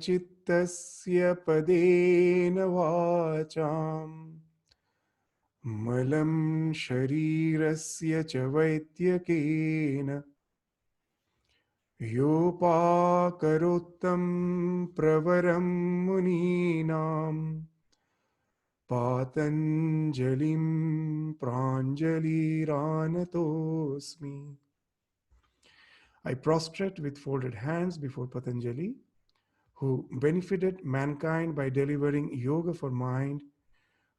चित्तस्य पदेन वाचाम् मलं शरीरस्य च वैद्यकेन योपाकरोत्तं प्रवरं मुनीनां पातञ्जलिं प्राञ्जलिरानतोऽस्मि. I prostrate with folded hands before Patanjali, who benefited mankind by delivering yoga for mind,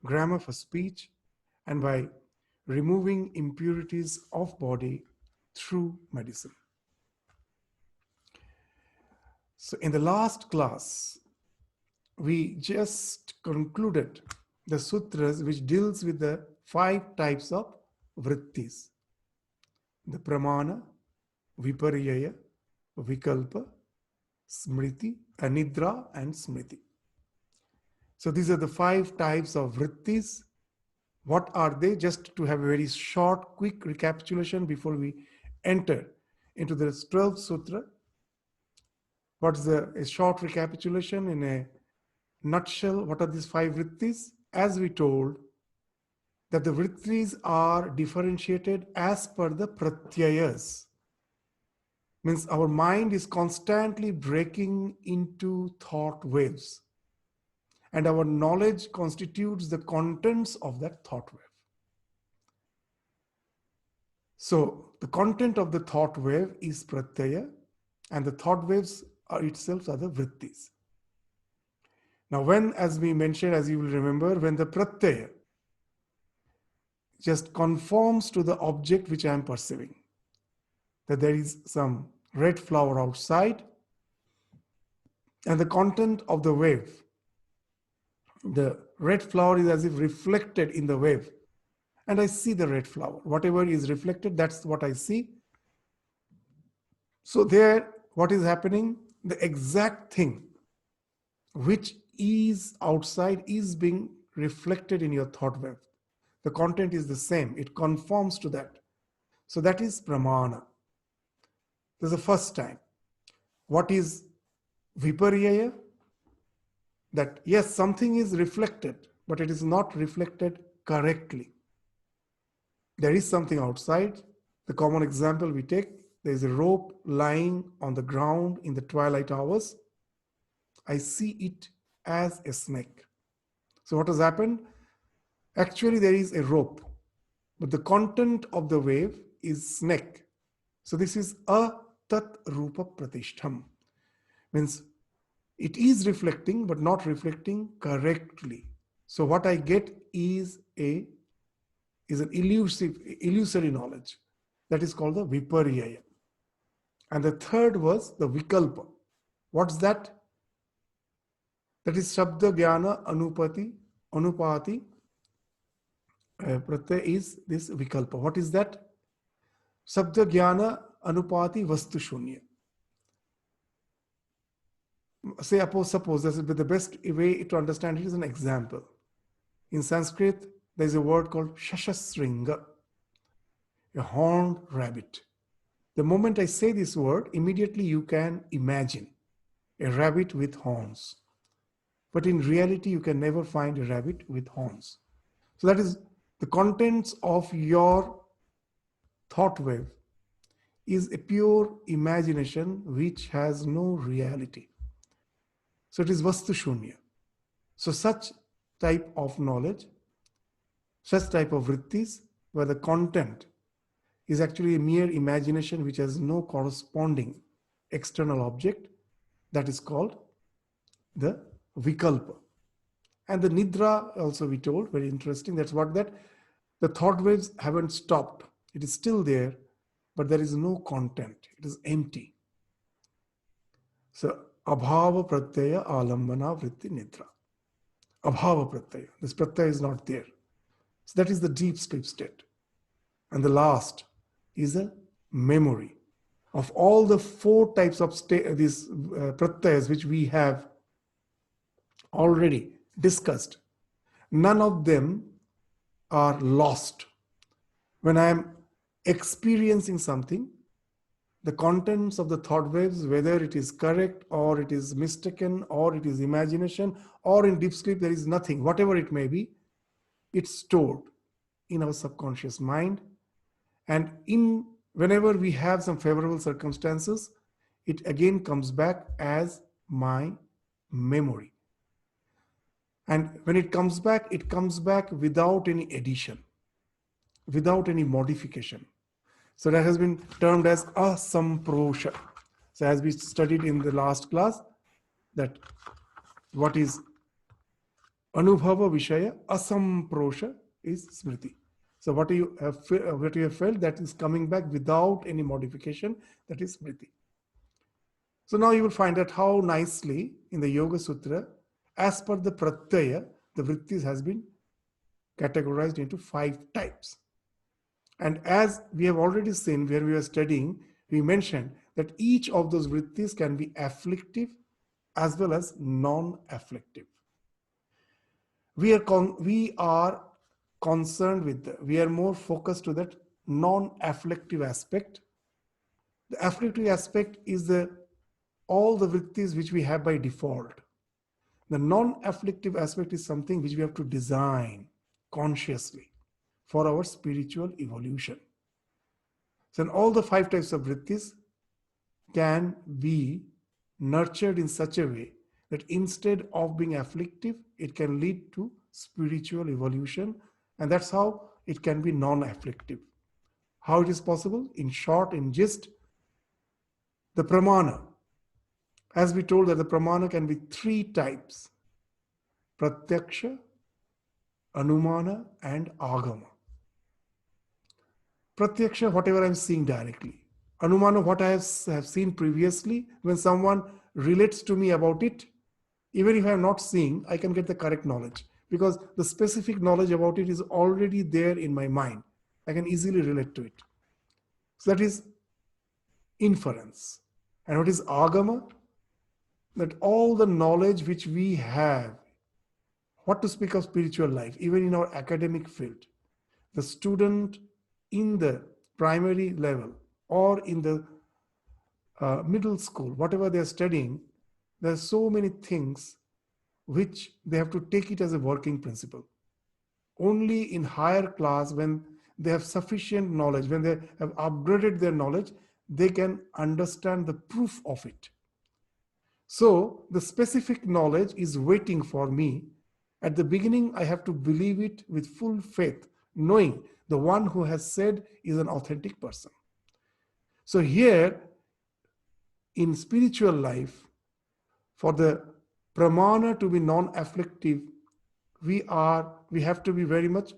grammar for speech, and by removing impurities of body through medicine. So in the last class, we just concluded the sutras which deals with the 5 types of vrittis: the pramana, viparyaya, vikalpa, smriti, anidra, and smriti. So these are the 5 types of vrittis. What are they? Just to have a very short, quick recapitulation before we enter into the 12th sutra. What's a short recapitulation in a nutshell? What are these 5 vrittis? As we told, that the vrittis are differentiated as per the pratyayas. Means our mind is constantly breaking into thought waves, and our knowledge constitutes the contents of that thought wave. So the content of the thought wave is pratyaya, and the thought waves are itself are the vrittis. Now when, as we mentioned, as you will remember, when the pratyaya just conforms to the object which I am perceiving, that there is some red flower outside, and the content of the wave, the red flower is as if reflected in the wave, and I see the red flower. Whatever is reflected, that's what I see. So there, what is happening? The exact thing which is outside is being reflected in your thought wave. The content is the same. It conforms to that. So that is pramana. This is the first time. What is viparyaya? That yes, something is reflected, but it is not reflected correctly. There is something outside. The common example we take, there is a rope lying on the ground in the twilight hours. I see it as a snake. So what has happened? Actually, there is a rope, but the content of the wave is snake. So this is a tat rupa pratishtham. Means it is reflecting, but not reflecting correctly. So what I get is an illusory knowledge. That is called the viparyaya. And the third was the vikalpa. What's that? That is shabda jnana anupati. Pratyaya is this vikalpa. What is that? Shabda jnana anupati vastu shunya. Suppose this is the best way to understand it is an example. In Sanskrit, there is a word called shashasringa, a horned rabbit. The moment I say this word, immediately you can imagine a rabbit with horns. But in reality, you can never find a rabbit with horns. So that is the contents of your thought wave is a pure imagination which has no reality. So it is vastu shunya. So such type of knowledge, such type of vrittis, where the content is actually a mere imagination which has no corresponding external object, that is called the vikalpa. And the nidra also we told, very interesting, that's what that, the thought waves haven't stopped. It is still there, but there is no content. It is empty. So abhava pratyaya alambana vritti nidra. Abhava pratyaya. This pratyaya is not there. So that is the deep sleep state. And the last is a memory. Of all the 4 types of these pratyayas which we have already discussed, none of them are lost. When I am experiencing something, the contents of the thought waves, whether it is correct or it is mistaken or it is imagination or in deep sleep, there is nothing, whatever it may be, it's stored in our subconscious mind. And whenever we have some favorable circumstances, it again comes back as my memory. And when it comes back without any addition, without any modification. So that has been termed as asamprosha. So as we studied in the last class, that what is anubhava vishaya, asamprosha is smriti. So what you have felt, that is coming back without any modification, that is smriti. So now you will find out how nicely in the Yoga Sutra, as per the pratyaya, the vrittis has been categorized into 5 types. And as we have already seen where we were studying, we mentioned that each of those vrittis can be afflictive as well as non-afflictive. We are concerned with, we are more focused to that non-afflictive aspect. The afflictive aspect is all the vrittis which we have by default. The non-afflictive aspect is something which we have to design consciously for our spiritual evolution. So in all the 5 types of vrittis can be nurtured in such a way that instead of being afflictive, it can lead to spiritual evolution. And that's how it can be non-afflictive. How it is possible? In short, in gist, the pramana. As we told that the pramana can be 3 types: pratyaksha, anumana, and agama. Pratyaksha, whatever I'm seeing directly. Anumana, what I have seen previously. When someone relates to me about it, even if I'm not seeing, I can get the correct knowledge because the specific knowledge about it is already there in my mind. I can easily relate to it. So that is inference. And what is agama? That all the knowledge which we have, what to speak of spiritual life, even in our academic field, the student in the primary level or in the middle school, whatever they're studying, there are so many things which they have to take it as a working principle. Only in higher class, when they have sufficient knowledge, when they have upgraded their knowledge, they can understand the proof of it. So the specific knowledge is waiting for me. At the beginning, I have to believe it with full faith, knowing the one who has said is an authentic person. So here, in spiritual life, for the pramana to be non-afflictive, we have to be very much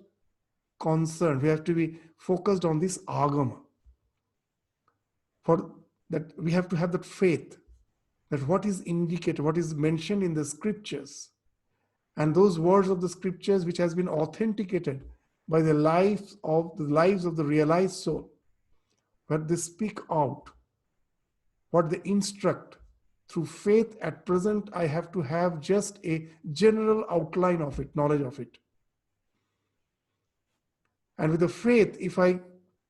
concerned. We have to be focused on this agama. For that, we have to have that faith that what is indicated, what is mentioned in the scriptures, and those words of the scriptures which has been authenticated by the lives of the realized soul, what they speak out, what they instruct. Through faith, at present, I have to have just a general outline of it, knowledge of it. And with the faith, if I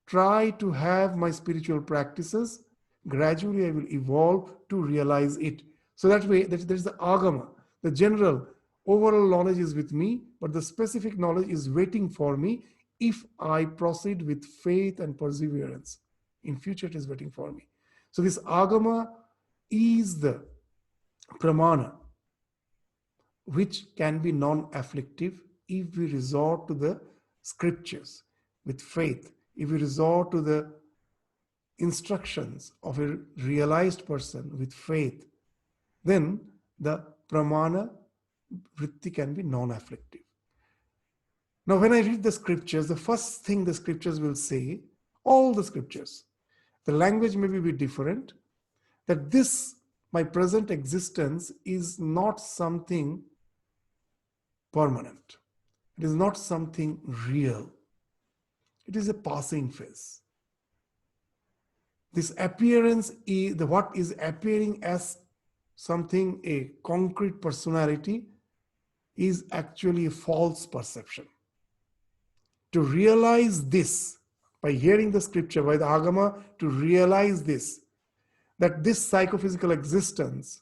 try to have my spiritual practices, gradually I will evolve to realize it. So that way, there's the agama, the general, overall knowledge is with me, but the specific knowledge is waiting for me if I proceed with faith and perseverance. In future, it is waiting for me. So this agama is the pramana, which can be non-afflictive if we resort to the scriptures with faith, if we resort to the instructions of a realized person with faith, then the pramana vritti can be non-afflictive. Now, when I read the scriptures, the first thing the scriptures will say, all the scriptures, the language may be different, that this, my present existence, is not something permanent. It is not something real. It is a passing phase. This appearance is what is appearing as something, a concrete personality, is actually a false perception. To realize this, by hearing the scripture, by the agama, to realize this, that this psychophysical existence,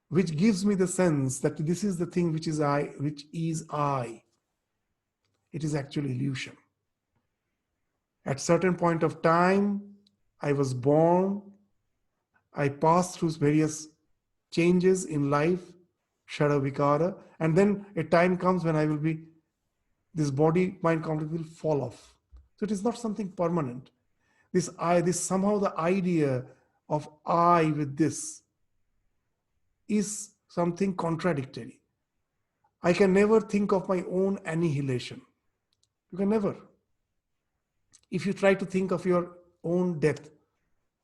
which gives me the sense that this is the thing which is I, it is actually illusion. At certain point of time, I was born, I passed through various changes in life, shara vikara, and then a time comes when this body, mind complex will fall off. So it is not something permanent. This somehow the idea of I with this is something contradictory. I can never think of my own annihilation. You can never. If you try to think of your own death,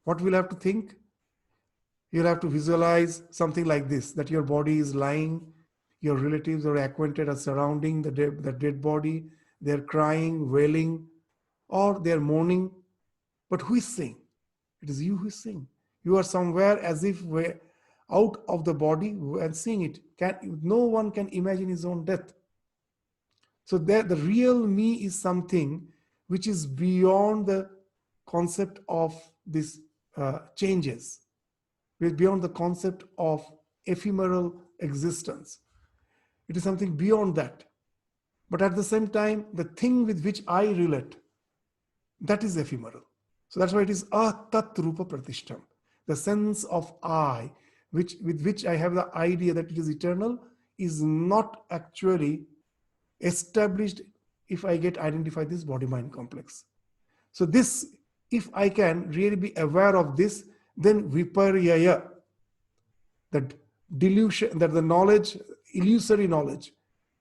what will you have to think? You'll have to visualize something like this, that your body is lying, your relatives or acquainted are surrounding the dead body, they're crying, wailing, or they're mourning. But who is saying? It is you who is saying. You are somewhere as if we're out of the body and seeing it. No one can imagine his own death. So the real me is something which is beyond the concept of these changes, beyond the concept of ephemeral existence. It is something beyond that. But at the same time, the thing with which I relate, that is ephemeral. So that's why it is tat rupa pratishtham. The sense of I, with which I have the idea that it is eternal, is not actually established if I get identified this body-mind complex. So this, if I can really be aware of this, then viparyaya, that delusion, that the knowledge, illusory knowledge,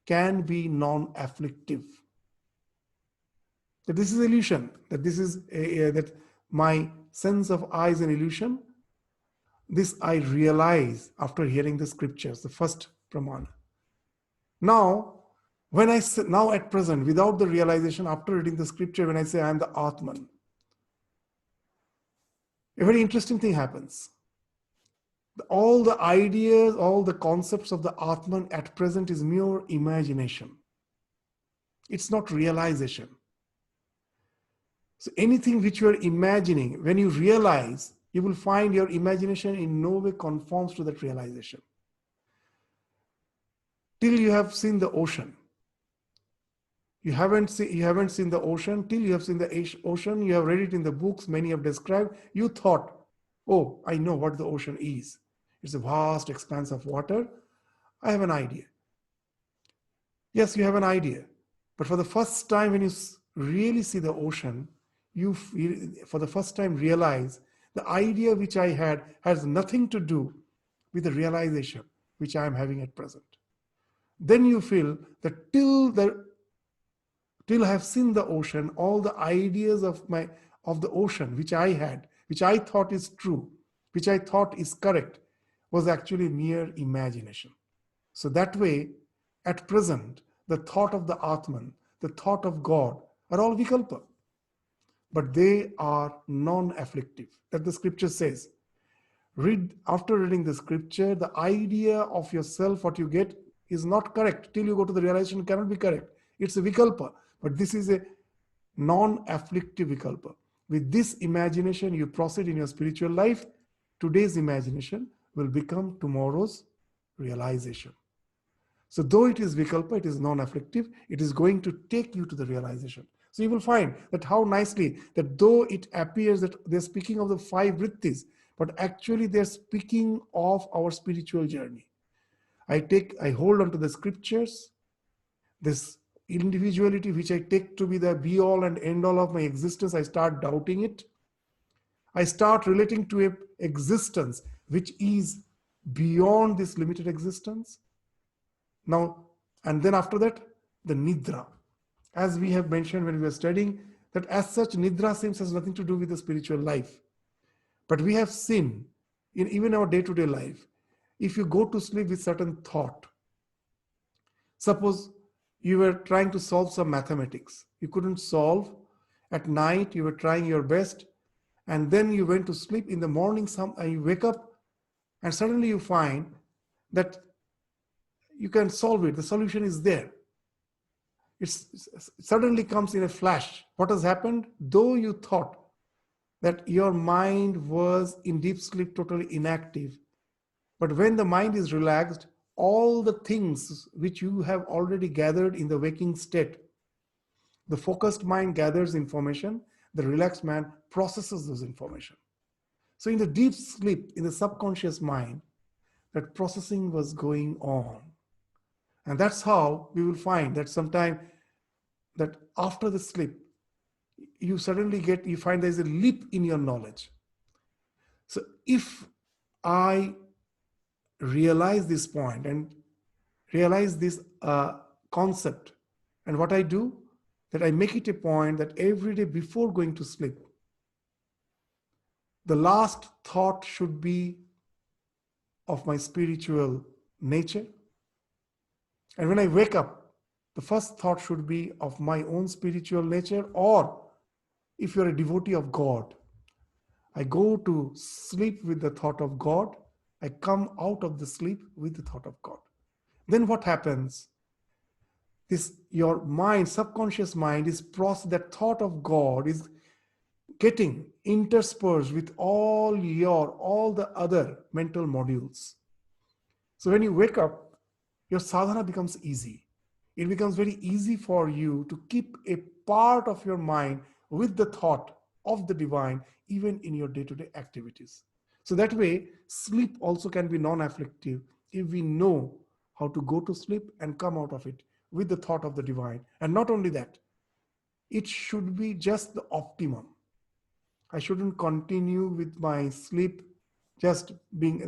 can be non-afflictive. That this is illusion, that this is that my sense of I is an illusion. This I realize after hearing the scriptures, the first pramana. Now, when I say, now at present, without the realization, after reading the scripture, when I say I am the Atman, a very interesting thing happens. All the ideas, all the concepts of the Atman at present is mere imagination. It's not realization. So anything which you are imagining, when you realize, you will find your imagination in no way conforms to that realization. Till you have seen the ocean. You haven't seen the ocean. Till you have seen the ocean, you have read it in the books, many have described. You thought, oh, I know what the ocean is. It's a vast expanse of water. I have an idea. Yes, you have an idea. But for the first time, when you really see the ocean, you for the first time realize the idea which I had has nothing to do with the realization which I am having at present. Then you feel that till I have seen the ocean, all the ideas of the ocean which I had, which I thought is true, which I thought is correct, was actually mere imagination. So that way, at present, the thought of the Atman, the thought of God, are all vikalpa. But they are non-afflictive. That the scripture says. After reading the scripture, the idea of yourself, what you get, is not correct. Till you go to the realization, it cannot be correct. It's a vikalpa. But this is a non-afflictive vikalpa. With this imagination, you proceed in your spiritual life. Today's imagination will become tomorrow's realization. So though it is vikalpa, it is non-afflictive, it is going to take you to the realization. So you will find that how nicely that though it appears that they're speaking of the 5 vrittis, but actually they're speaking of our spiritual journey. I hold on to the scriptures, this individuality which I take to be the be all and end all of my existence, I start doubting it. I start relating to an existence which is beyond this limited existence. Now, and then after that, the nidra. As we have mentioned when we were studying, that as such, nidra seems has nothing to do with the spiritual life. But we have seen, in even our day-to-day life, if you go to sleep with certain thought, suppose you were trying to solve some mathematics, you couldn't solve, at night you were trying your best, and then you went to sleep. In the morning, you wake up, and suddenly you find that you can solve it. The solution is there. It suddenly comes in a flash. What has happened? Though you thought that your mind was in deep sleep totally inactive. But when the mind is relaxed, all the things which you have already gathered in the waking state, the focused mind gathers information, the relaxed mind processes those information. So in the deep sleep, in the subconscious mind, that processing was going on. And that's how we will find that sometime that after the sleep, you find there's a leap in your knowledge. So if I realize this point and realize this concept, and what I do, that I make it a point that every day before going to sleep, the last thought should be of my spiritual nature. And when I wake up, the first thought should be of my own spiritual nature, or if you're a devotee of God, I go to sleep with the thought of God. I come out of the sleep with the thought of God. Then what happens? Your mind, subconscious mind, that thought of God is getting interspersed with all the other mental modules. So when you wake up, your sadhana becomes easy. It becomes very easy for you to keep a part of your mind with the thought of the divine, even in your day-to-day activities. So that way, sleep also can be non-afflictive if we know how to go to sleep and come out of it with the thought of the divine. And not only that, it should be just the optimum. I shouldn't continue with my sleep just being,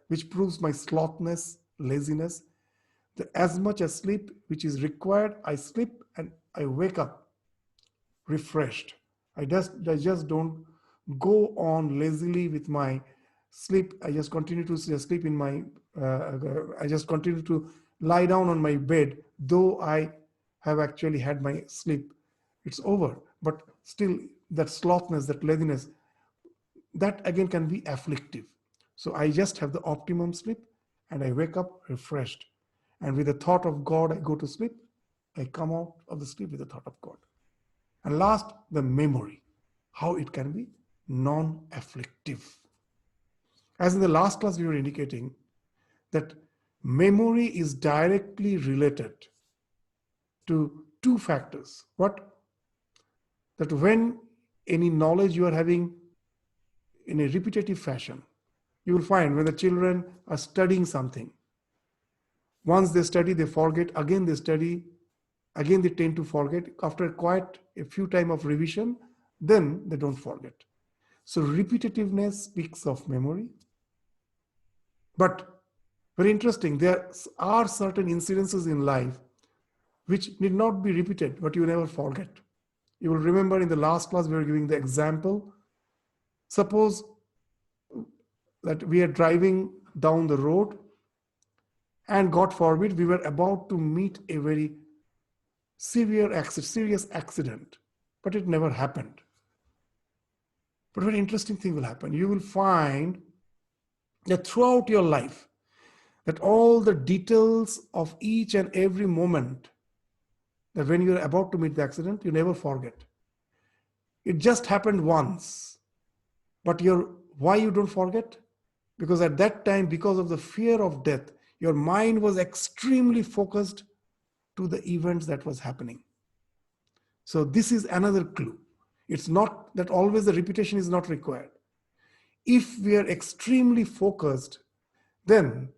which proves my slothness, laziness. As much as sleep which is required, I sleep and I wake up refreshed. I just don't go on lazily with my sleep. I just continue to sleep in my, I just continue to lie down on my bed, though I have actually had my sleep. It's over. But still, that slothness, that laziness, that again can be afflictive. So I just have the optimum sleep and I wake up refreshed. And with the thought of God, I go to sleep. I come out of the sleep with the thought of God. And last, the memory, how it can be non-afflictive. As in the last class, we were indicating that memory is directly related to two factors. What? That when any knowledge you are having in a repetitive fashion, you will find when the children are studying something, once they study, they forget, again they study, again they tend to forget. After quite a few time of revision, then they don't forget. So repetitiveness speaks of memory. But very interesting, there are certain incidences in life which need not be repeated, but you never forget. You will remember in the last class we were giving the example. Suppose that we are driving down the road and God forbid we were about to meet a very serious accident, but it never happened. But a very interesting thing will happen. You will find that throughout your life, that all the details of each and every moment, that when you're about to meet the accident, you never forget. It just happened once. But why you don't forget? Because at that time, because of the fear of death, your mind was extremely focused to the events that was happening. So this is another clue. It's not that always the repetition is not required. If we are extremely focused, then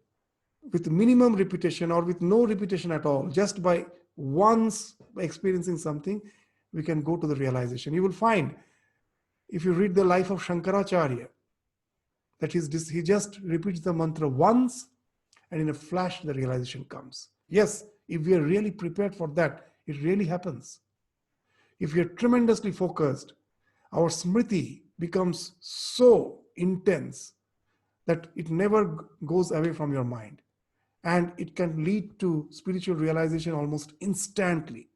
with minimum repetition or with no repetition at all, just by once experiencing something, we can go to the realization. You will find, if you read the life of Shankaracharya, that he just repeats the mantra once and in a flash the realization comes. Yes, if we are really prepared for that, it really happens. If we are tremendously focused, our smriti becomes so intense that it never goes away from your mind. And it can lead to spiritual realization almost instantly.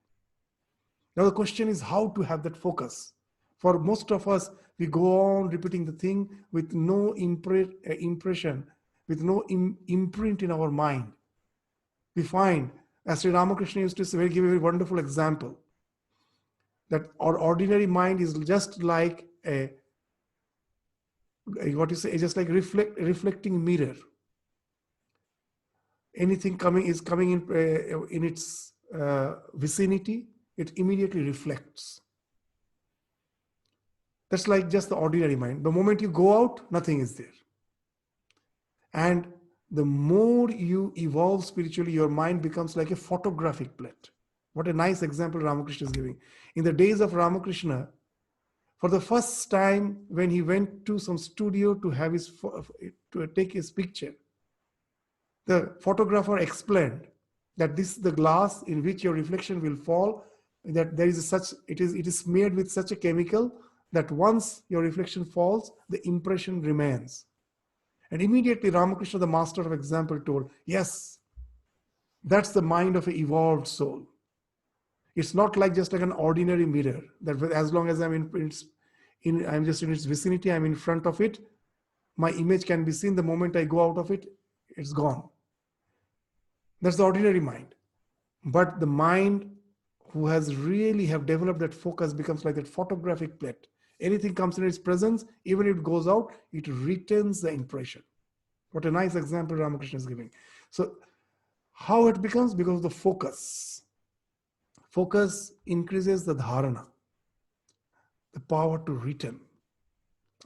Now the question is how to have that focus. For most of us, we go on repeating the thing with no impression, with no imprint in our mind. We find, as Sri Ramakrishna used to say, give a very wonderful example, that our ordinary mind is just like a what you say, just like reflecting mirror. Anything coming in its vicinity, it immediately reflects. That's like just the ordinary mind. The moment you go out, nothing is there. And the more you evolve spiritually, your mind becomes like a photographic plate. What a nice example Ramakrishna is giving. In the days of Ramakrishna, for the first time when he went to some studio to take his picture, the photographer explained that this is the glass in which your reflection will fall, that there is it is made with such a chemical that once your reflection falls, the impression remains. And immediately Ramakrishna, the master of example, told, yes, that's the mind of an evolved soul. It's not like just like an ordinary mirror that as long as I'm I'm just in its vicinity, I'm in front of it, my image can be seen. The moment I go out of it, it's gone. That's the ordinary mind. But the mind who has really have developed that focus becomes like that photographic plate. Anything comes in its presence, even if it goes out, it retains the impression. What a nice example Ramakrishna is giving. So how it becomes? Because of the focus. Focus increases the dharana, the power to retain.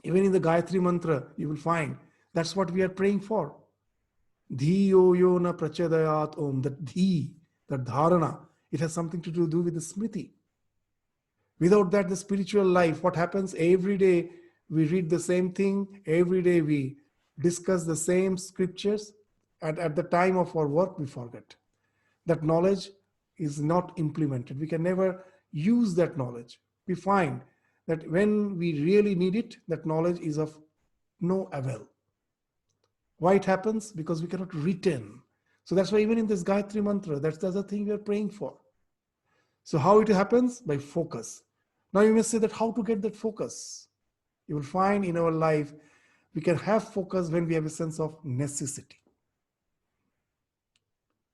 Even in the Gayatri mantra, you will find that's what we are praying for. Dhiyo yo na prachadayat om. That dhi, that dharana, it has something to do with the smriti. Without that, the spiritual life, what happens? Every day we read the same thing. Every day we discuss the same scriptures. At the time of our work, we forget. That knowledge is not implemented. We can never use that knowledge. We find that when we really need it, that knowledge is of no avail. Why it happens? Because we cannot retain. So that's why even in this Gayatri mantra, that's the other thing we are praying for. So how it happens? By focus. Now you may say that how to get that focus? You will find in our life, we can have focus when we have a sense of necessity.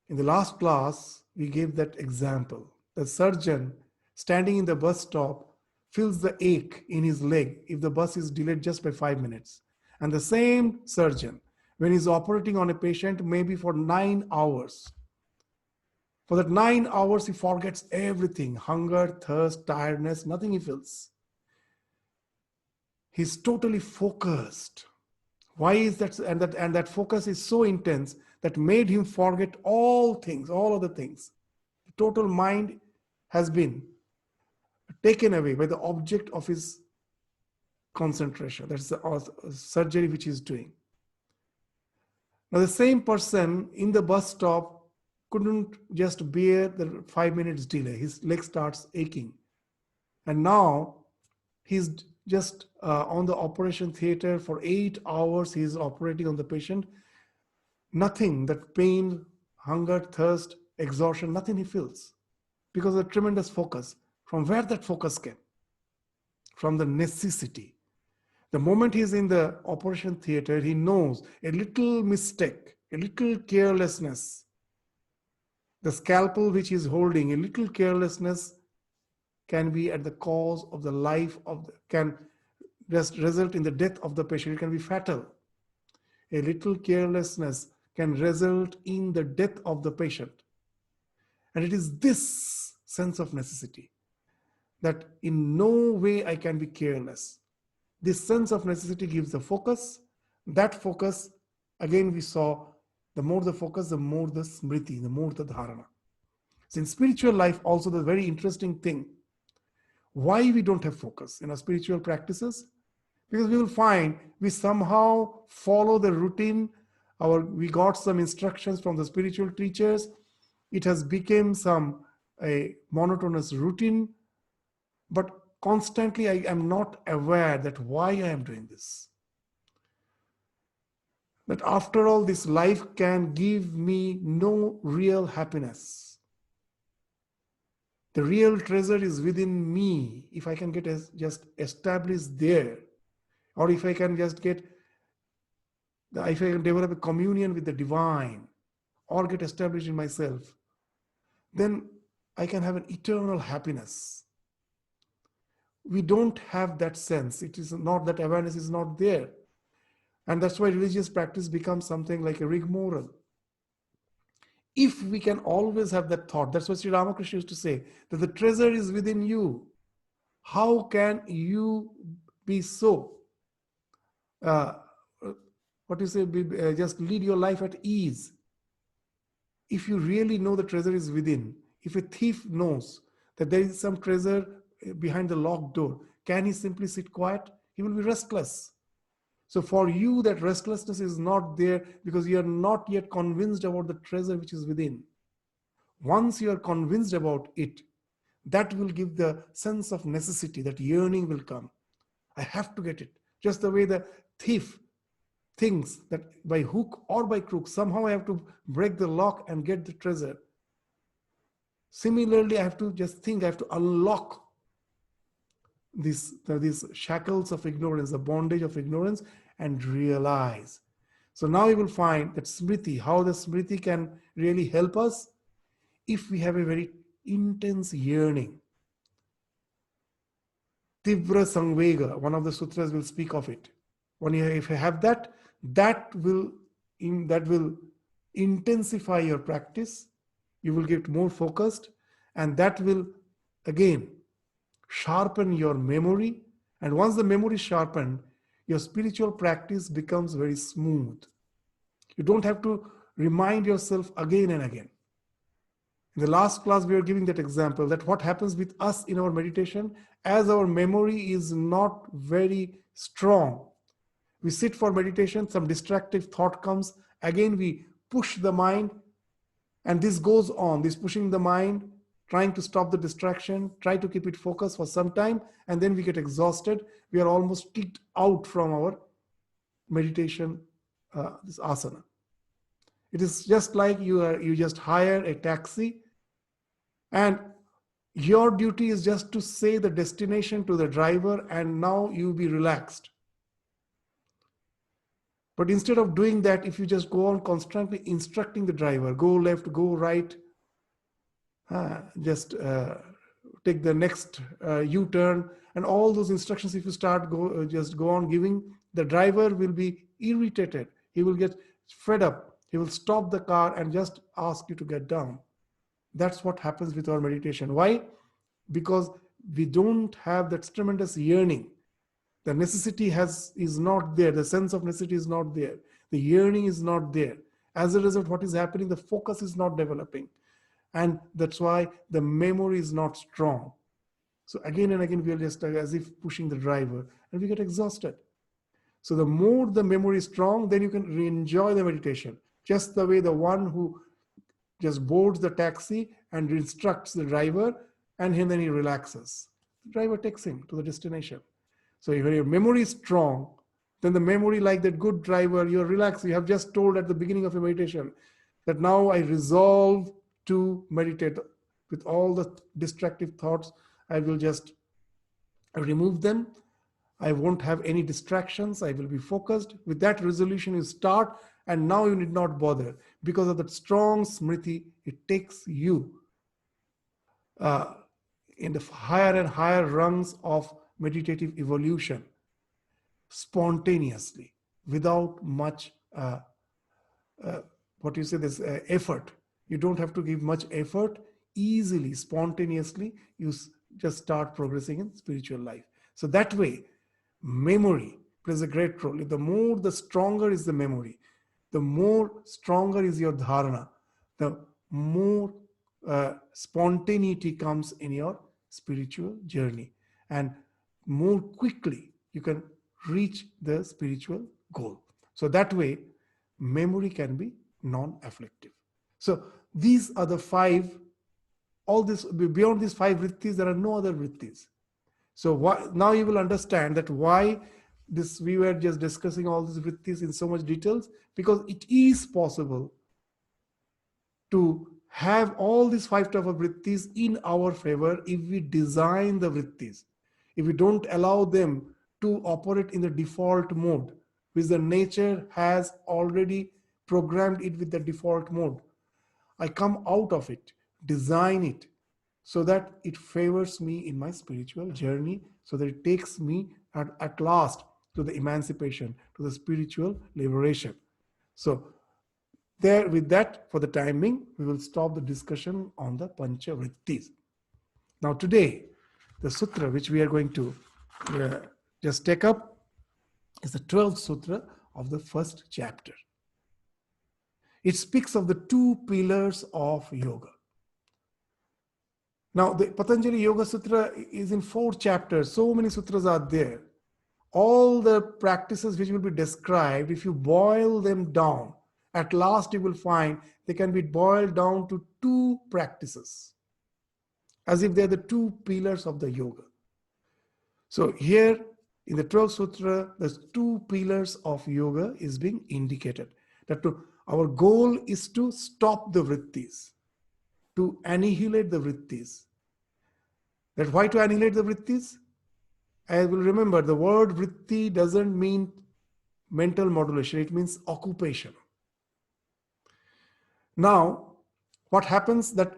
In the last class, we gave that example. The surgeon standing in the bus stop feels the ache in his leg if the bus is delayed just by 5 minutes. And the same surgeon, when he's operating on a patient, maybe for 9 hours. For that 9 hours, he forgets everything, hunger, thirst, tiredness, nothing he feels. He's totally focused. Why is that? And that focus is so intense that made him forget all things, all other things. The total mind has been taken away by the object of his concentration. That's the surgery which he's doing. Now the same person in the bus stop couldn't just bear the 5 minutes delay. His leg starts aching. And now he's just on the operation theater for 8 hours. He's operating on the patient. Nothing, that pain, hunger, thirst, exhaustion, nothing he feels because of the tremendous focus. From where that focus came? From the necessity. The moment he's in the operation theater, he knows a little mistake, a little carelessness, the scalpel which he's holding, a little carelessness can be at the cause of the life can just result in the death of the patient. It can be fatal. A little carelessness can result in the death of the patient. And it is this sense of necessity that in no way I can be careless. This sense of necessity gives the focus. That focus, again we saw, the more the focus, the more the smriti, the more the dharana. So in spiritual life also the very interesting thing, why we don't have focus in our spiritual practices? Because we will find we somehow follow the routine. We got some instructions from the spiritual teachers. It has become a monotonous routine, but constantly I am not aware that why I am doing this. That after all, this life can give me no real happiness. The real treasure is within me. If I can get just established there, or if I can just if I can develop a communion with the divine, or get established in myself, then I can have an eternal happiness. We don't have that sense. It is not that awareness is not there. And that's why religious practice becomes something like a rigmarole. If we can always have that thought, that's what Sri Ramakrishna used to say, that the treasure is within you. How can you be so, uh, what you say, just lead your life at ease? If you really know the treasure is within, if a thief knows that there is some treasure behind the locked door, can he simply sit quiet? He will be restless. So for you, that restlessness is not there because you are not yet convinced about the treasure which is within. Once you are convinced about it, that will give the sense of necessity, that yearning will come. I have to get it. Just the way the thief thinks that by hook or by crook, somehow I have to break the lock and get the treasure. Similarly, I have to just think, I have to unlock these shackles of ignorance, the bondage of ignorance, and realize. So now you will find that Smriti, how the Smriti can really help us if we have a very intense yearning. Tivra Sangvega, one of the sutras will speak of it. If you have that, that will intensify your practice. You will get more focused, and that will again sharpen your memory. And once the memory is sharpened, your spiritual practice becomes very smooth. You don't have to remind yourself again and again. In the last class, we were giving that example, that what happens with us in our meditation, as our memory is not very strong. We sit for meditation, some distractive thought comes, again we push the mind, and this goes on, this pushing the mind, trying to stop the distraction, try to keep it focused for some time, and then we get exhausted. We are almost kicked out from our meditation, this asana. It is just like you just hire a taxi, and your duty is just to say the destination to the driver, and now you be relaxed. But instead of doing that, if you just go on constantly instructing the driver, go left, go right, just take the next U-turn, and all those instructions, if you start just go on giving, the driver will be irritated. He will get fed up. He will stop the car and just ask you to get down. That's what happens with our meditation. Why? Because we don't have that tremendous yearning. The necessity is not there. The sense of necessity is not there. The yearning is not there. As a result, what is happening? The focus is not developing. And that's why the memory is not strong. So again and again, we are just as if pushing the driver, and we get exhausted. So the more the memory is strong, then you can enjoy the meditation. Just the way the one who just boards the taxi and instructs the driver, and then he relaxes. The driver takes him to the destination. So if your memory is strong, then the memory, like that good driver, you're relaxed. You have just told at the beginning of your meditation that now I resolve to meditate with all the distractive thoughts. I will just remove them. I won't have any distractions. I will be focused. With that resolution, you start, and now you need not bother. Because of that strong smriti, it takes you in the higher and higher rungs of meditative evolution spontaneously, without much effort. You don't have to give much effort. Easily, spontaneously, you just start progressing in spiritual life. So that way, memory plays a great role. The stronger is the memory, the more stronger is your dharana, the more spontaneity comes in your spiritual journey, and more quickly you can reach the spiritual goal. So that way, memory can be non-afflictive. So these are the five. All this, beyond these five vrittis, there are no other vrittis. So now you will understand that why we were just discussing all these vrittis in so much details, because it is possible to have all these five types of vrittis in our favor if we design the vrittis. If we don't allow them to operate in the default mode, which the nature has already programmed it with the default mode. I come out of it, design it, so that it favors me in my spiritual journey, so that it takes me at last to to the emancipation, to the spiritual liberation. So there, with that, for the time being, we will stop the discussion on the Pancha Vrittis. Now today, the sutra which we are going to just take up is the 12th sutra of the first chapter. It speaks of the two pillars of yoga. Now, the Patanjali Yoga Sutra is in 4 chapters. So many sutras are there. All the practices which will be described, if you boil them down, at last you will find they can be boiled down to 2 practices, as if they're the 2 pillars of the yoga. So here in the 12th sutra, the 2 pillars of yoga is being indicated. That our goal is to stop the vrittis, to annihilate the vrittis. That why to annihilate the vrittis? I will remember the word vritti doesn't mean mental modulation, it means occupation. Now, what happens that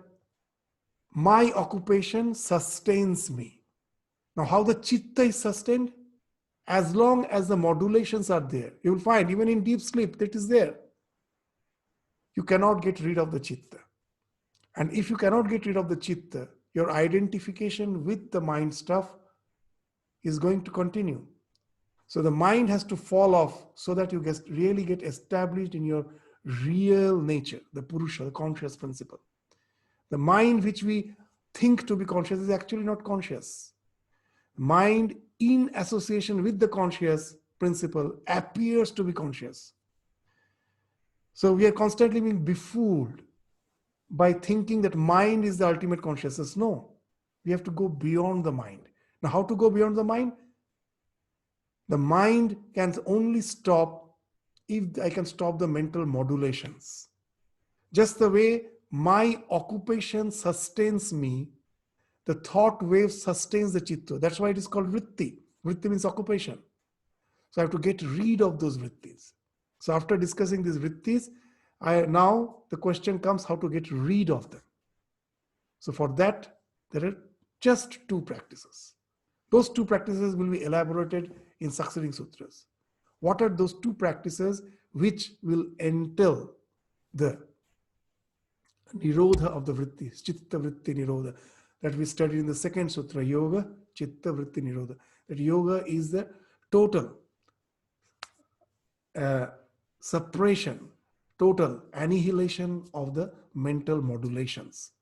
my occupation sustains me. Now, how the chitta is sustained? As long as the modulations are there. You will find even in deep sleep that is there. You cannot get rid of the chitta. And if you cannot get rid of the chitta, your identification with the mind stuff is going to continue. So the mind has to fall off so that you really get established in your real nature, the Purusha, the conscious principle. The mind which we think to be conscious is actually not conscious. Mind in association with the conscious principle appears to be conscious. So we are constantly being befooled by thinking that mind is the ultimate consciousness. No, we have to go beyond the mind. Now, how to go beyond the mind? The mind can only stop if I can stop the mental modulations. Just the way my occupation sustains me, the thought wave sustains the chitta. That's why it is called vritti. Vritti means occupation. So I have to get rid of those vrittis. So after discussing these vrittis, now the question comes how to get rid of them. So for that, there are just 2 practices. Those 2 practices will be elaborated in succeeding sutras. What are those 2 practices which will entail the nirodha of the vrittis, chitta vritti nirodha, that we studied in the 2nd sutra, yoga, chitta vritti nirodha. That yoga is the total suppression, total annihilation of the mental modulations.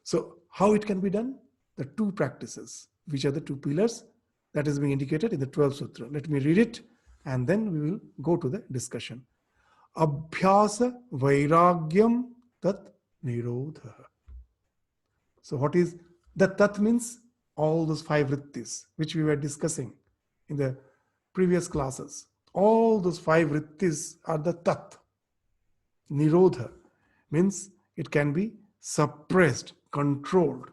So how it can be done? The 2 practices, which are the 2 pillars that is being indicated in the 12th sutra. Let me read it and then we will go to the discussion. Abhyasa vairagyam tat nirodha. So what is the tat means? All those 5 vrittis which we were discussing in the previous classes. All those 5 vrittis are the tat. Nirodha means it can be suppressed, controlled.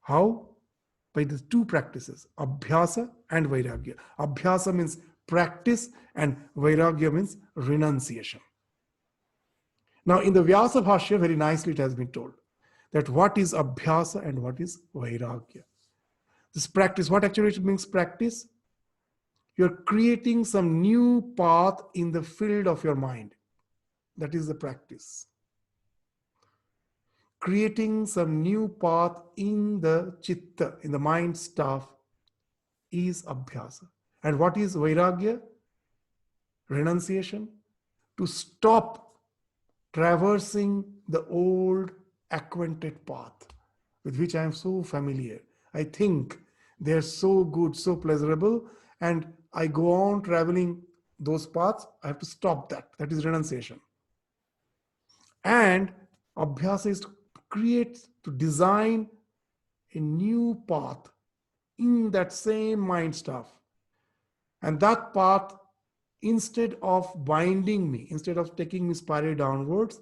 How? By the 2 practices, abhyasa and vairagya. Abhyasa means practice and vairagya means renunciation. Now in the Vyasa Bhashya, very nicely it has been told that what is abhyasa and what is vairagya. This practice, what actually it means practice? You're creating some new path in the field of your mind. That is the practice. Creating some new path in the chitta, in the mind stuff, is abhyasa. And what is vairagya? Renunciation. To stop traversing the old acquainted path with which I am so familiar. I think they're so good, so pleasurable, and I go on traveling those paths. I have to stop that. That is renunciation. And abhyasa is to create, to design a new path in that same mind stuff. And that path, instead of binding me, instead of taking me spirally downwards,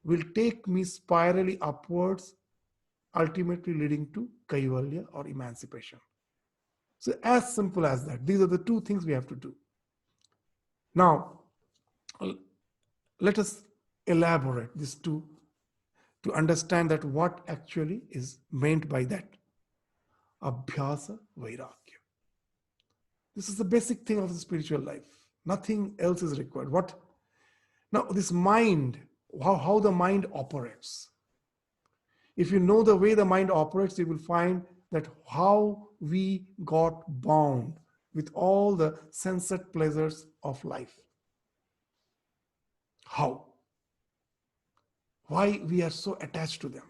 will take me spirally upwards, ultimately leading to kaivalya or emancipation. So as simple as that. These are the 2 things we have to do. Now, let us elaborate these 2 to understand that what actually is meant by that. Abhyasa vairagya. This is the basic thing of the spiritual life. Nothing else is required. Now, this mind, how the mind operates. If you know the way the mind operates, you will find that how we got bound with all the sensate pleasures of life. How? Why we are so attached to them.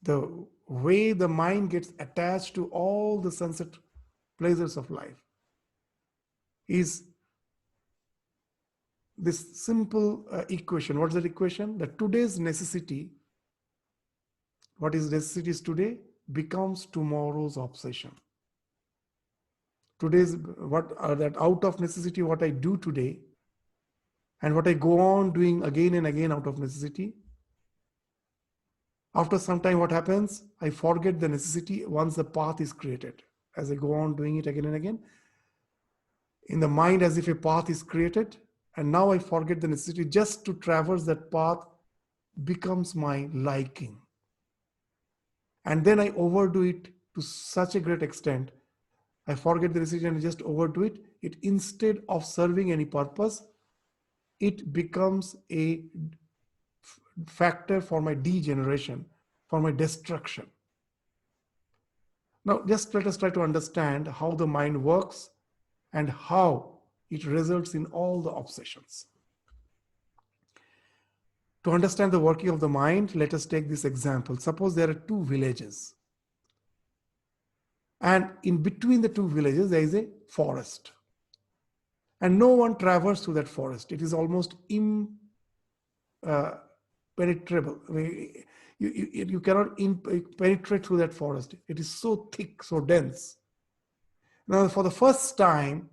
The way the mind gets attached to all the sensate pleasures of life is this simple equation. What's that equation? That today's necessity, what is necessity is today, becomes tomorrow's obsession. Today's, that out of necessity, what I do today, and what I go on doing again and again out of necessity, after some time what happens? I forget the necessity once the path is created. As I go on doing it again and again, in the mind as if a path is created, and now I forget the necessity. Just to traverse that path becomes my liking. And then I overdo it to such a great extent. I forget the necessity and I just overdo it. It, instead of serving any purpose, it becomes a factor for my degeneration, for my destruction. Now, just let us try to understand how the mind works and how it results in all the obsessions. To understand the working of the mind, let us take this example. Suppose there are two villages. And in between the two villages, there is a forest. And no one traverses through that forest. It is almost impenetrable. I mean, you cannot penetrate through that forest. It is so thick, so dense. Now, for the first time,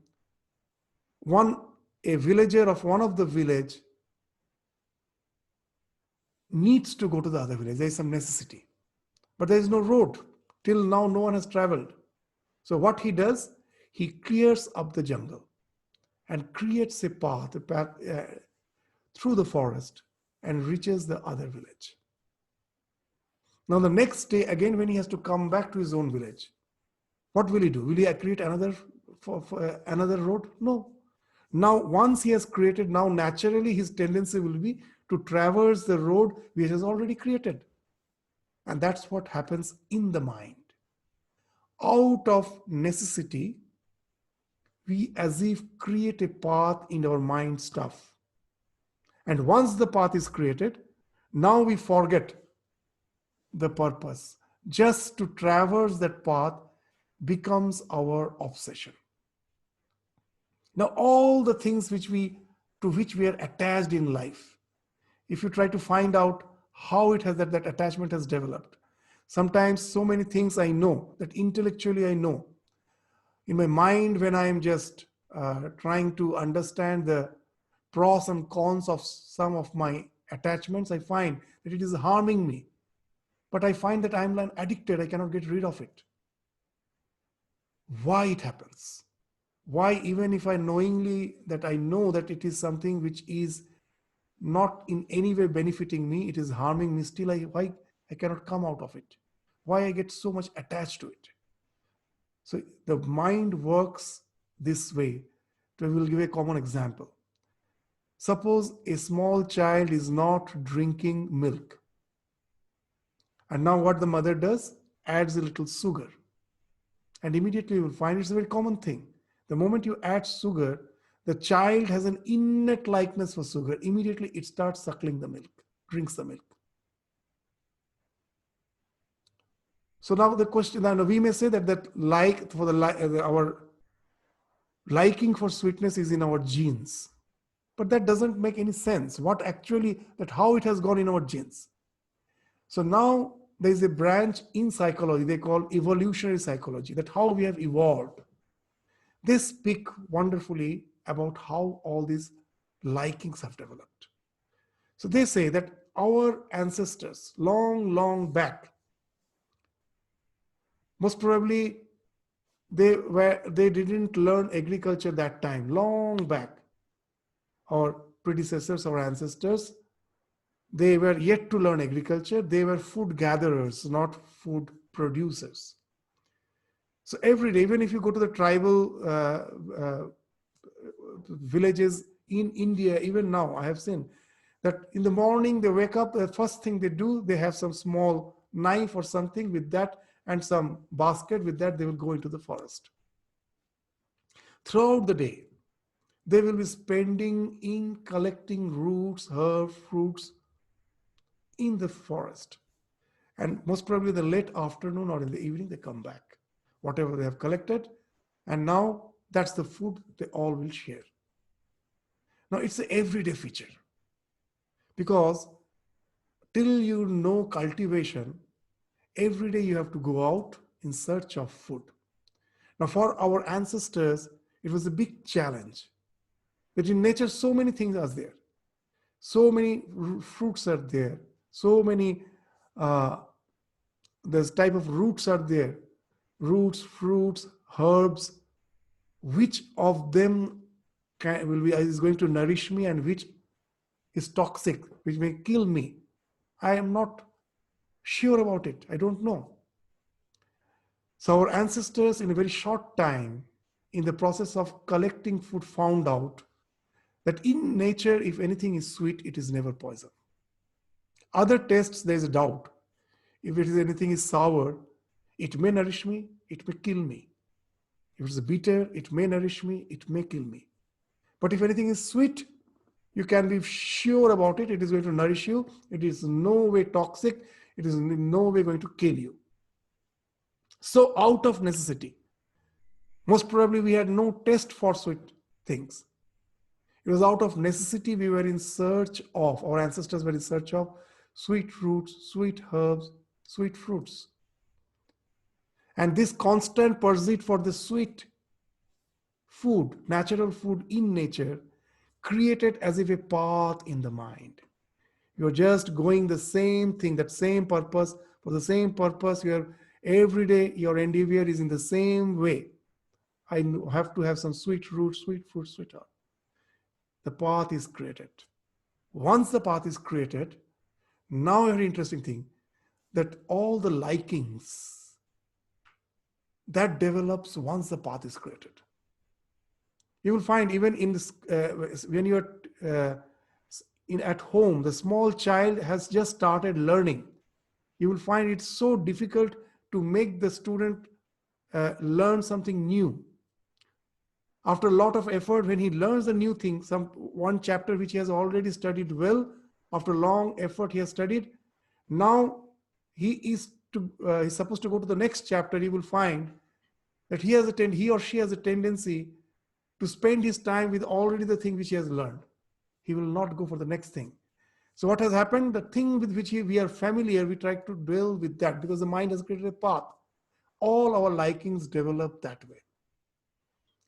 a villager of one of the village needs to go to the other village. There is some necessity. But there is no road. Till now, no one has traveled. So what he does, he clears up the jungle and creates a path through the forest and reaches the other village. Now the next day, again, when he has to come back to his own village, what will he do? Will he create another road? No. Now, once he has created, now naturally his tendency will be to traverse the road which has already created. And that's what happens in the mind. Out of necessity, we as if create a path in our mind stuff. And once the path is created, now we forget the purpose. Just to traverse that path becomes our obsession. Now, all the things to which we are attached in life, if you try to find out how it has that attachment has developed, sometimes so many things I know, that intellectually I know. In my mind, when I am just trying to understand the pros and cons of some of my attachments, I find that it is harming me. But I find that I am addicted, I cannot get rid of it. Why it happens? Why, even if I knowingly that I know that it is something which is not in any way benefiting me, it is harming me, still why I cannot come out of it? Why I get so much attached to it? So the mind works this way. We will give a common example. Suppose a small child is not drinking milk. And now what the mother does? Adds a little sugar. And immediately you will find it's a very common thing. The moment you add sugar, the child has an innate likeness for sugar. Immediately it starts suckling the milk, drinks the milk. So now the question, now we may say that our liking for sweetness is in our genes. But that doesn't make any sense. How it has gone in our genes. So now there is a branch in psychology they call evolutionary psychology, that how we have evolved. They speak wonderfully about how all these likings have developed. So they say that our ancestors, long back, most probably they didn't learn agriculture that time, long back. Our predecessors, our ancestors, they were yet to learn agriculture. They were food gatherers, not food producers. So every day, even if you go to the tribal villages in India, even now, I have seen that in the morning they wake up, the first thing they do, they have some small knife or something with that and some basket. With that, they will go into the forest. Throughout the day, they will be spending in collecting roots, herbs, fruits in the forest. And most probably the late afternoon or in the evening, they come back. Whatever they have collected, and now that's the food they all will share. Now it's an everyday feature because till you know cultivation, every day you have to go out in search of food. Now for our ancestors, it was a big challenge. That in nature, so many things are there. So many fruits are there. So many this type of roots are there. Roots, fruits, herbs. Which of them is going to nourish me and which is toxic, which may kill me? I am not sure about it. I don't know. So our ancestors, in a very short time, in the process of collecting food, found out that in nature, if anything is sweet, it is never poison. Other tests, there is a doubt. If it is anything is sour, it may nourish me, it may kill me. If it is bitter, it may nourish me, it may kill me. But if anything is sweet, you can be sure about it. It is going to nourish you. It is no way toxic. It is in no way going to kill you. So out of necessity, most probably we had no taste for sweet things. It was out of necessity we were in search of, our ancestors were in search of sweet roots, sweet herbs, sweet fruits. And this constant pursuit for the sweet food, natural food in nature, created as if a path in the mind. You're just going the same thing, that same purpose, for the same purpose. Every day your endeavor is in the same way. I have to have some sweet roots, sweet fruit, sweet herb. The path is created. Once the path is created, now a very interesting thing, that all the likings that develops once the path is created. You will find even in this, when you're at home, the small child has just started learning. You will find it so difficult to make the student learn something new. After a lot of effort, when he learns a new thing, one chapter which he has already studied well, after long effort he has studied, now he's supposed to go to the next chapter. He will find that he or she has a tendency to spend his time with already the thing which he has learned. He will not go for the next thing. So what has happened, the thing with which we are familiar, we try to dwell with that because the mind has created a path. All our likings develop that way.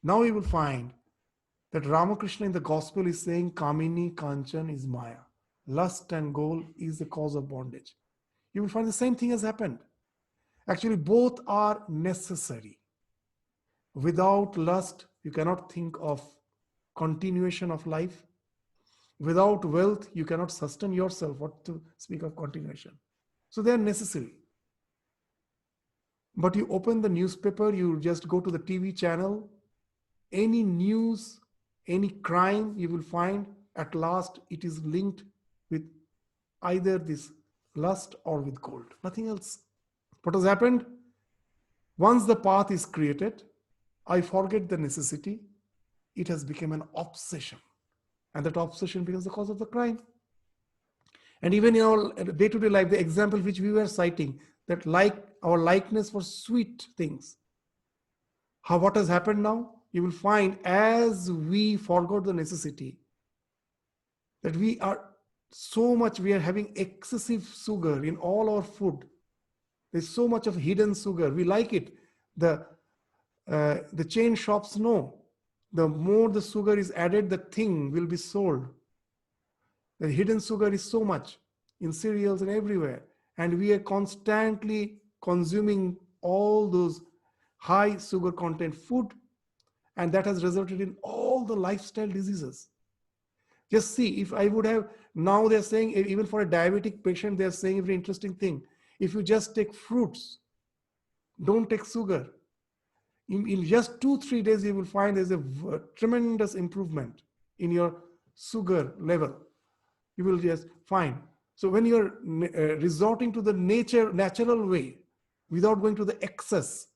Now we will find that Ramakrishna in the gospel is saying Kamini Kanchan is Maya. Lust and goal is the cause of bondage. You will find the same thing has happened. Actually, both are necessary. Without lust, you cannot think of continuation of life. Without wealth, you cannot sustain yourself. What to speak of continuation? So they are necessary. But you open the newspaper, you just go to the TV channel, any news, any crime, you will find at last it is linked with either this lust or with gold. Nothing else. What has happened? Once the path is created, I forget the necessity. It has become an obsession. And that obsession becomes the cause of the crime. And even in our day-to-day life, the example which we were citing, that our likeness for sweet things. What has happened now? You will find as we forgot the necessity, that we are having excessive sugar in all our food. There's so much of hidden sugar. We like it. The chain shops know. The more the sugar is added, the thing will be sold. The hidden sugar is so much in cereals and everywhere. And we are constantly consuming all those high sugar content food. And that has resulted in all the lifestyle diseases. Just see, if I would have, now they're saying, even for a diabetic patient, they're saying a very interesting thing. If you just take fruits, don't take sugar. In just 2-3 days, you will find there's a tremendous improvement in your sugar level. You will just find. So when you're resorting to the natural way, without going to the excess,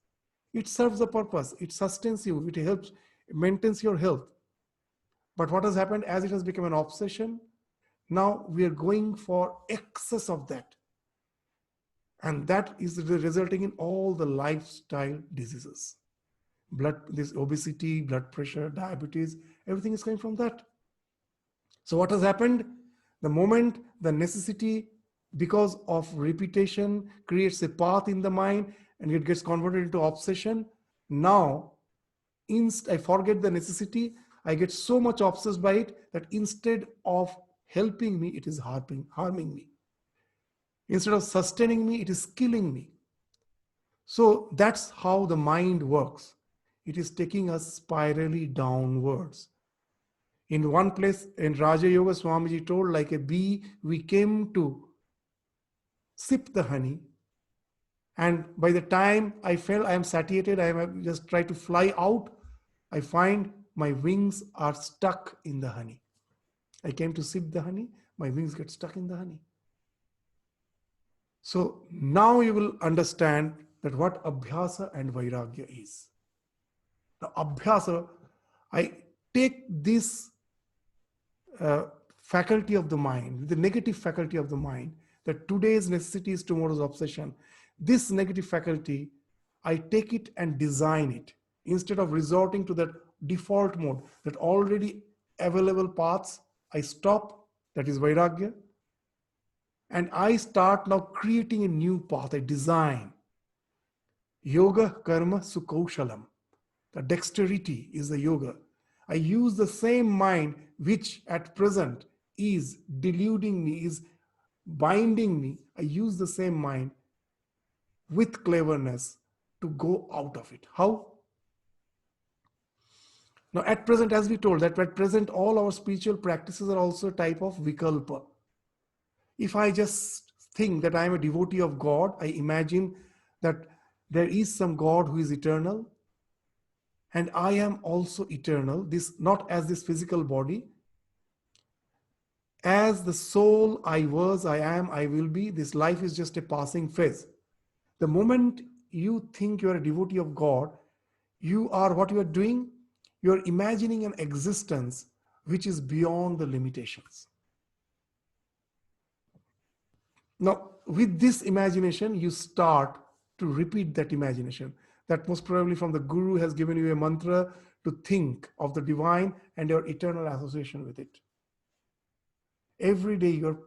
it serves the purpose. It sustains you. It helps, maintains your health. But what has happened, as it has become an obsession, now we are going for excess of that. And that is resulting in all the lifestyle diseases. This obesity, blood pressure, diabetes, everything is coming from that. So what has happened? The moment the necessity, because of repetition, creates a path in the mind and it gets converted into obsession, now I forget the necessity. I get so much obsessed by it that instead of helping me, it is harming me. Instead of sustaining me, it is killing me. So that's how the mind works. It is taking us spirally downwards. In one place in Raja Yoga, Swamiji told, like a bee, we came to sip the honey. And by the time I felt I am satiated, I am just try to fly out, I find my wings are stuck in the honey. I came to sip the honey, my wings get stuck in the honey. So now you will understand that what abhyasa and vairagya is. Now, abhyasa, I take this faculty of the mind, the negative faculty of the mind, that today's necessity is tomorrow's obsession. This negative faculty, I take it and design it. Instead of resorting to that default mode, that already available paths, I stop, that is vairagya. And I start now creating a new path, I design. Yoga karma sukaushalam. The dexterity is the yoga. I use the same mind which at present is deluding me, is binding me. I use the same mind with cleverness to go out of it. How? Now at present, as we told, that at present all our spiritual practices are also a type of vikalpa. If I just think that I am a devotee of God, I imagine that there is some God who is eternal, and I am also eternal, this not as this physical body. As the soul, I was, I am, I will be, this life is just a passing phase. The moment you think you are a devotee of God, you are what you are doing, you are imagining an existence which is beyond the limitations. Now, with this imagination, you start to repeat that imagination. That most probably from the Guru has given you a mantra to think of the divine and your eternal association with it. Every day you're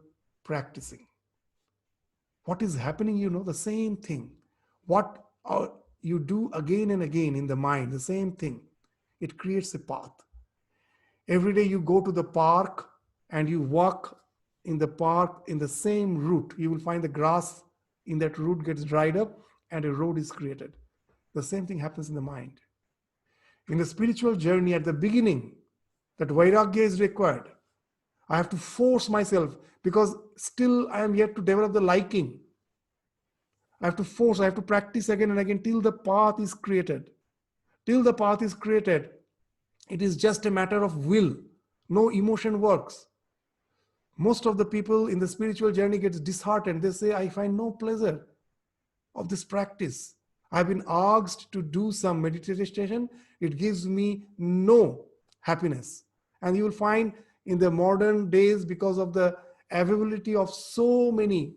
practicing. What is happening, you know, the same thing. What you do again and again in the mind, the same thing. It creates a path. Every day you go to the park and you walk in the park in the same route. You will find the grass in that route gets dried up and a road is created. The same thing happens in the mind. In the spiritual journey, at the beginning, that vairagya is required. I have to force myself because still I am yet to develop the liking. I have to practice again and again till the path is created. Till the path is created, it is just a matter of will. No emotion works. Most of the people in the spiritual journey gets disheartened. They say, I find no pleasure of this practice. I've been asked to do some meditation. It gives me no happiness. And you will find in the modern days, because of the availability of so many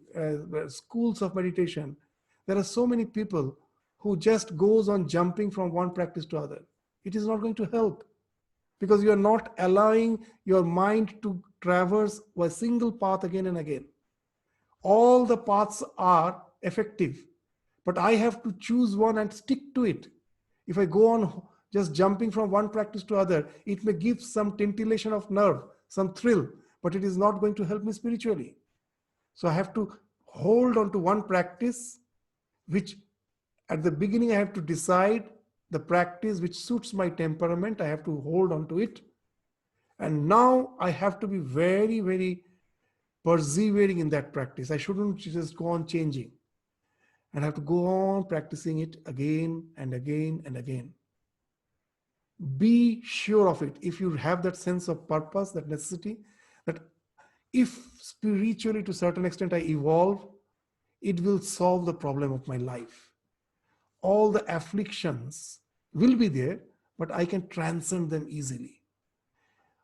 schools of meditation, there are so many people who just goes on jumping from one practice to other. It is not going to help because you are not allowing your mind to traverse a single path again and again. All the paths are effective, but I have to choose one and stick to it. If I go on just jumping from one practice to other, it may give some titillation of nerve, some thrill, but it is not going to help me spiritually. So I have to hold on to one practice, which at the beginning I have to decide the practice which suits my temperament. I have to hold on to it. And now I have to be very, very persevering in that practice. I shouldn't just go on changing. And I have to go on practicing it again and again and again. Be sure of it. If you have that sense of purpose, that necessity, that if spiritually to a certain extent I evolve, it will solve the problem of my life. All the afflictions will be there, but I can transcend them easily.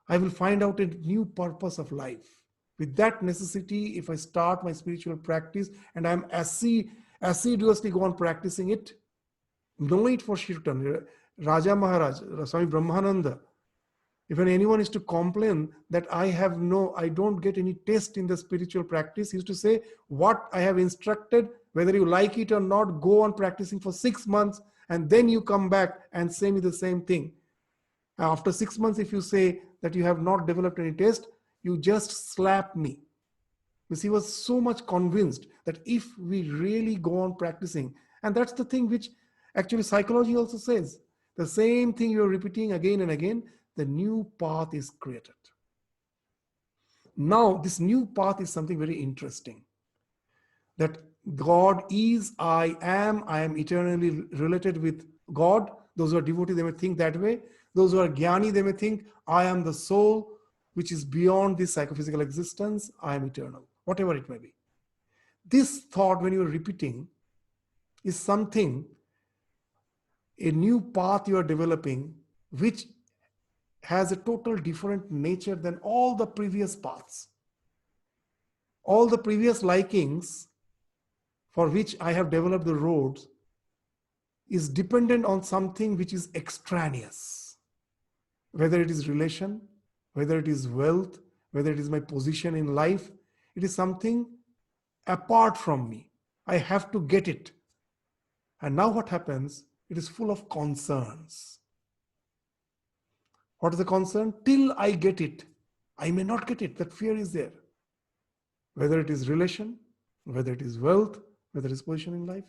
I will find out a new purpose of life. With that necessity, if I start my spiritual practice and I'm assiduously go on practicing it, know it for certain. Raja Maharaj, Swami Brahmananda, if anyone is to complain that I don't get any taste in the spiritual practice, he used to say, what I have instructed, whether you like it or not, go on practicing for 6 months and then you come back and say me the same thing. After 6 months, if you say that you have not developed any taste, you just slap me. Because he was so much convinced that if we really go on practicing, and that's the thing which actually psychology also says, the same thing you're repeating again and again, the new path is created. Now, this new path is something very interesting. That God is, I am eternally related with God. Those who are devotees, they may think that way. Those who are jnani, they may think, I am the soul which is beyond this psychophysical existence. I am eternal, whatever it may be. This thought, when you are repeating, is something, a new path you are developing, which has a total different nature than all the previous paths. All the previous likings for which I have developed the roads is dependent on something which is extraneous. Whether it is relation, whether it is wealth, whether it is my position in life, it is something apart from me. I have to get it. And now what happens? It is full of concerns. What is the concern? Till I get it, I may not get it. That fear is there. Whether it is relation, whether it is wealth, whether it is position in life.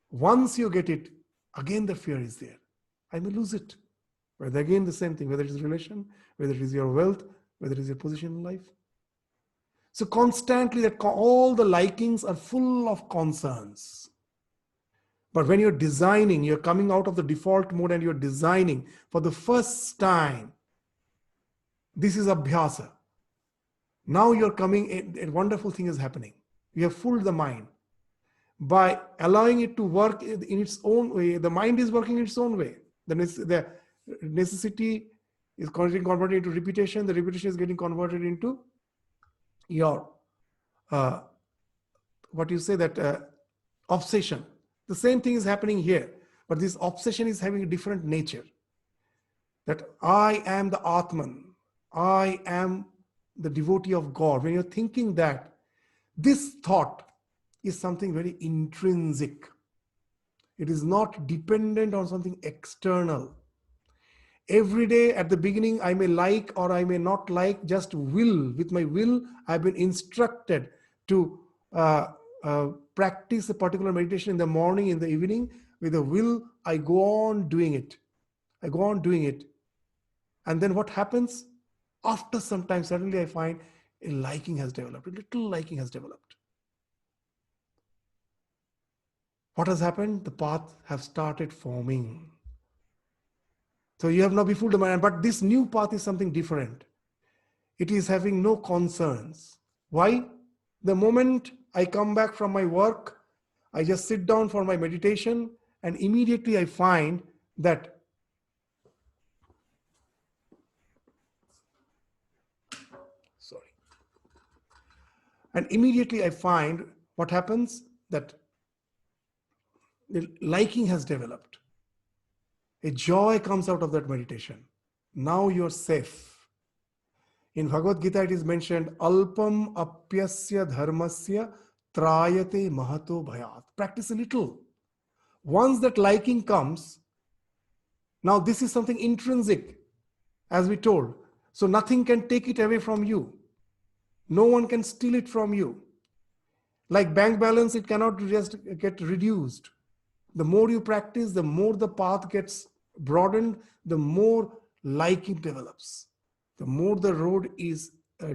Once you get it, again the fear is there. I may lose it. Whether again the same thing, whether it is relation, whether it is your wealth, whether it is your position in life. So constantly that all the likings are full of concerns. But when you're designing, you're coming out of the default mode and you're designing for the first time, this is abhyasa. Now you're coming, a wonderful thing is happening. You have fooled the mind. By allowing it to work in its own way, the mind is working in its own way. The necessity is getting converted into repetition. The repetition is getting converted into your, obsession. The same thing is happening here. But this obsession is having a different nature. That I am the Atman. I am the devotee of God. When you're thinking that, this thought is something very intrinsic. It is not dependent on something external. Every day at the beginning, I may like or I may not like, just will. With my will, I've been instructed to practice a particular meditation in the morning, in the evening. With a will, I go on doing it. I go on doing it. And then what happens? After some time, suddenly I find a liking has developed, a little liking has developed. What has happened? The path have started forming. So you have now befooled the mind, but this new path is something different. It is having no concerns. Why? The moment I come back from my work, I just sit down for my meditation and immediately I find that and immediately I find what happens, that the liking has developed. A joy comes out of that meditation. Now you're safe. In Bhagavad Gita, it is mentioned, Alpam apyasya dharmasya trayate mahato bhayat. Practice a little. Once that liking comes, now this is something intrinsic, as we told. So nothing can take it away from you. No one can steal it from you. Like bank balance, it cannot just get reduced. The more you practice, the more the path gets broadened, the more liking develops. The more the road is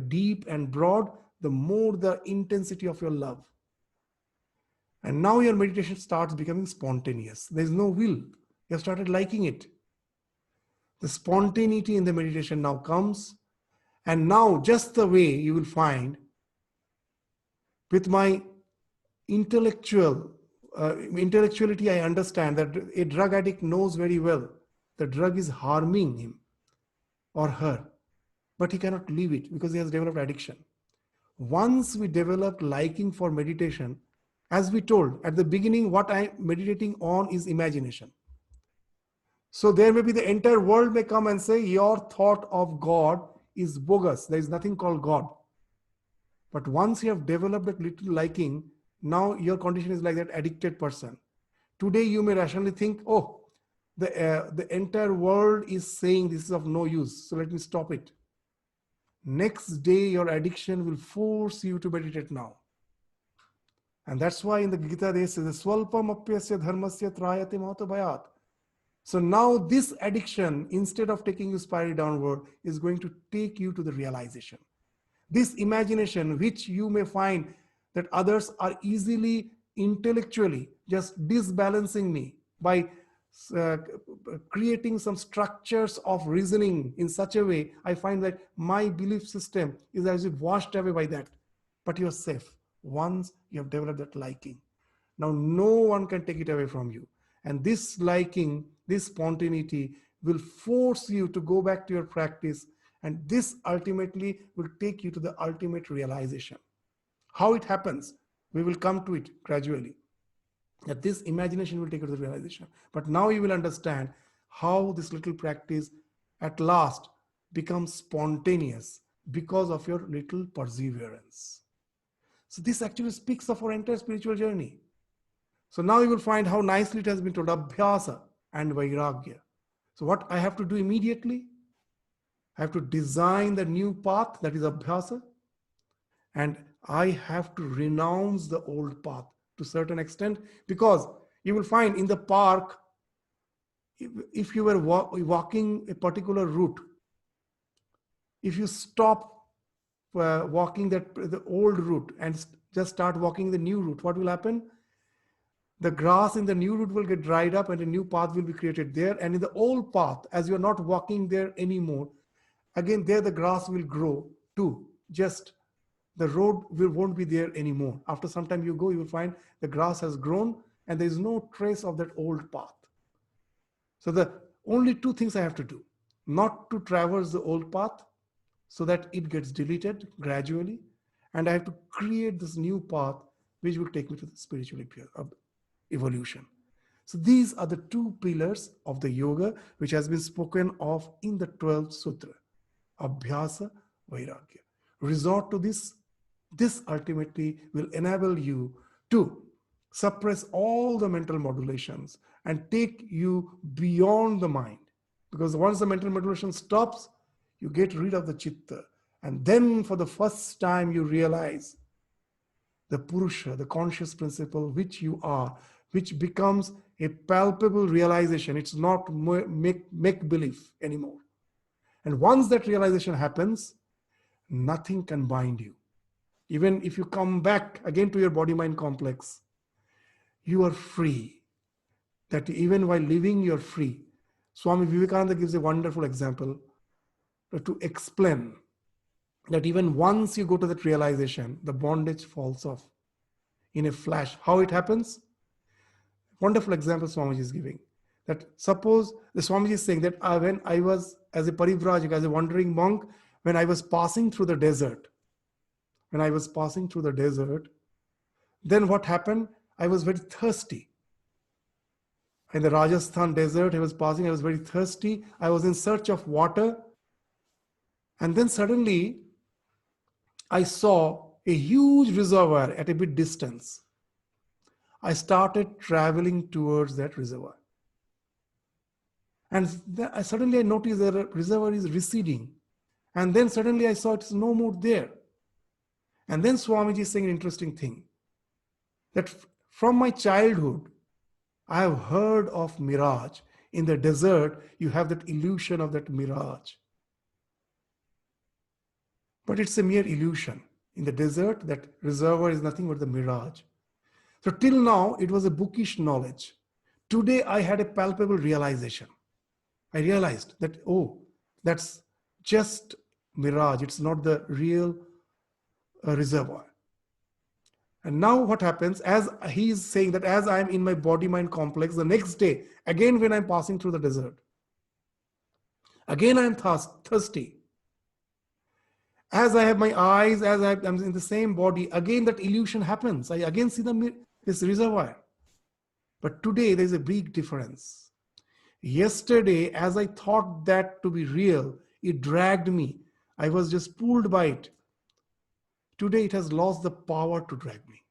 deep and broad, the more the intensity of your love. And now your meditation starts becoming spontaneous. There is no will. You have started liking it. The spontaneity in the meditation now comes. And now, just the way you will find with my intellectuality, I understand that a drug addict knows very well the drug is harming him or her, but he cannot leave it because he has developed addiction. Once we develop liking for meditation, as we told at the beginning, what I'm meditating on is imagination. So there may be the entire world may come and say your thought of God is bogus. There is nothing called God. But once you have developed that little liking, now your condition is like that addicted person. Today you may rationally think, oh, the entire world is saying this is of no use, so let me stop it. Next day your addiction will force you to meditate now. And that's why in the Gita they say, Swalpam apyasya dharmasya trayate mahata bhayat. So now this addiction, instead of taking you spirally downward, is going to take you to the realization. This imagination, which you may find that others are easily intellectually just disbalancing me by creating some structures of reasoning in such a way, I find that my belief system is as if washed away by that. But you're safe once you have developed that liking. Now no one can take it away from you. And this liking, this spontaneity will force you to go back to your practice, and this ultimately will take you to the ultimate realization. How it happens, we will come to it gradually. That this imagination will take you to the realization. But now you will understand how this little practice at last becomes spontaneous because of your little perseverance. So this actually speaks of our entire spiritual journey. So now you will find how nicely it has been told, Abhyasa and Vairagya. So what I have to do immediately? I have to design the new path, that is Abhyasa. And I have to renounce the old path to a certain extent, because you will find in the park, if you were walking a particular route, if you stop walking the old route and just start walking the new route, what will happen? The grass in the new route will get dried up and a new path will be created there. And in the old path, as you're not walking there anymore, again there the grass will grow too. Just the road won't be there anymore. After some time you go, you will find the grass has grown and there is no trace of that old path. So the only two things I have to do: not to traverse the old path so that it gets deleted gradually, and I have to create this new path which will take me to the spiritual evolution. So these are the two pillars of the yoga which has been spoken of in the 12th Sutra. Abhyasa, Vairagya. Resort to this. This ultimately will enable you to suppress all the mental modulations and take you beyond the mind. Because once the mental modulation stops, you get rid of the chitta. And then for the first time you realize the Purusha, the conscious principle which you are, which becomes a palpable realization. It's not make-believe anymore. And once that realization happens, nothing can bind you. Even if you come back again to your body-mind complex, you are free. That even while living, you're free. Swami Vivekananda gives a wonderful example to explain that even once you go to that realization, the bondage falls off in a flash. How it happens? Wonderful example Swamiji is giving. That suppose the Swamiji is saying that when I was as a parivrajak, as a wandering monk, when I was passing through the desert, then what happened? I was very thirsty. In the Rajasthan desert, I was very thirsty. I was in search of water. And then suddenly, I saw a huge reservoir at a bit distance. I started traveling towards that reservoir. And suddenly I noticed that the reservoir is receding. And then suddenly I saw it's no more there. And then Swamiji is saying an interesting thing. That from my childhood, I have heard of mirage. In the desert, you have that illusion of that mirage. But it's a mere illusion. In the desert, that reservoir is nothing but the mirage. So till now, it was a bookish knowledge. Today, I had a palpable realization I realized that, oh, that's just mirage. It's not the real reservoir. And now what happens, as he is saying that as I am in my body mind complex, the next day, again when I'm passing through the desert, again I am thirsty. As I have my eyes, as I'm in the same body, again that illusion happens. I again see this reservoir. But today there's a big difference. Yesterday, as I thought that to be real, it dragged me. I was just pulled by it. Today it has lost the power to drag me.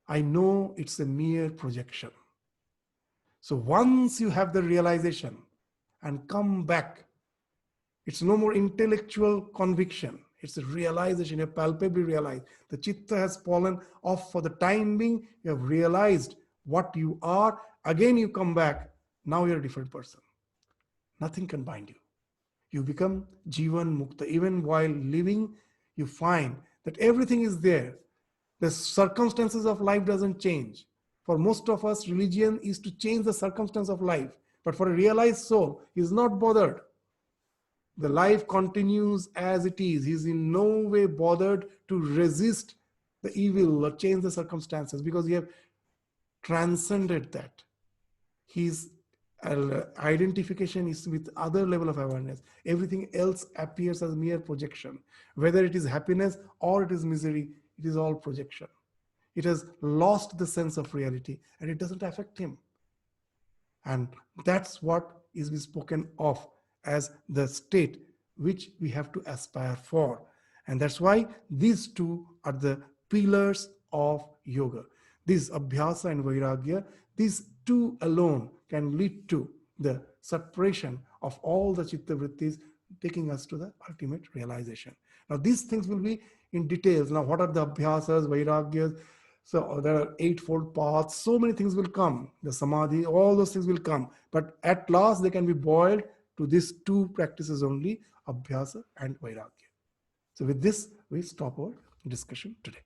I know it's a mere projection. So once you have the realization and come back, it's no more intellectual conviction. It's a realization. You palpably realize the chitta has fallen off for the time being. You have realized what you are. Again, you come back. Now you're a different person. Nothing can bind you. You become Jivan Mukta. Even while living, you find that everything is there. The circumstances of life doesn't change. For most of us, religion is to change the circumstance of life. But for a realized soul, he is not bothered. The life continues as it is. He is in no way bothered to resist the evil or change the circumstances because he have transcended that. His identification is with other level of awareness. Everything else appears as mere projection. Whether it is happiness or it is misery, it is all projection. It has lost the sense of reality and it doesn't affect him. And that's what is spoken of as the state which we have to aspire for. And that's why these two are the pillars of yoga. This abhyasa and vairagya, these two alone can lead to the separation of all the chitta vrittis, taking us to the ultimate realization. Now these things will be in details. Now what are the abhyasas, vairagyas? So there are eightfold paths, so many things will come, the samadhi, all those things will come. But at last they can be boiled to these two practices only, abhyasa and vairagya. So with this, we stop our discussion today.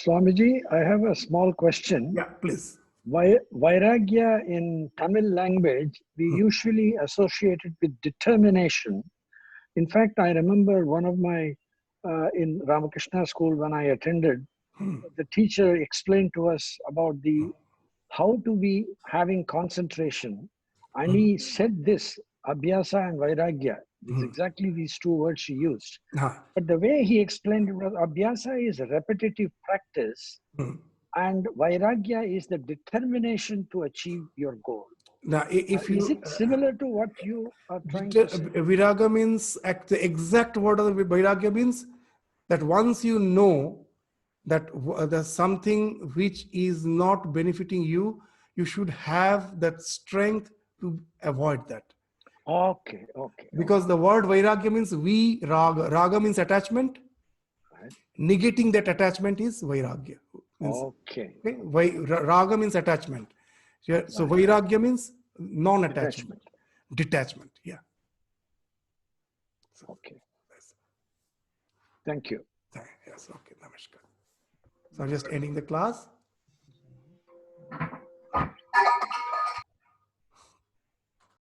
Swamiji, I have a small question. Yeah, please. Vairagya in Tamil language, we usually associate it with determination. In fact, I remember one of my, in Ramakrishna school when I attended, the teacher explained to us about how to be having concentration. And he said this, abhyasa and vairagya. It's exactly these two words he used. But the way he explained it was abhyasa is a repetitive practice and vairagya is the determination to achieve your goal. Now, if is it similar to what you are trying to say? Viraga means, the exact word of the vairagya means that once you know that there's something which is not benefiting you, you should have that strength to avoid that. Okay. Because the word vairagya means raga. Raga means attachment. Right. Negating that attachment is vairagya. Okay. Raga means attachment. So vairagya means non-attachment. Detachment. Yeah. So, okay. Thank you. Yes. Okay. Namaskar. So I'm just ending the class.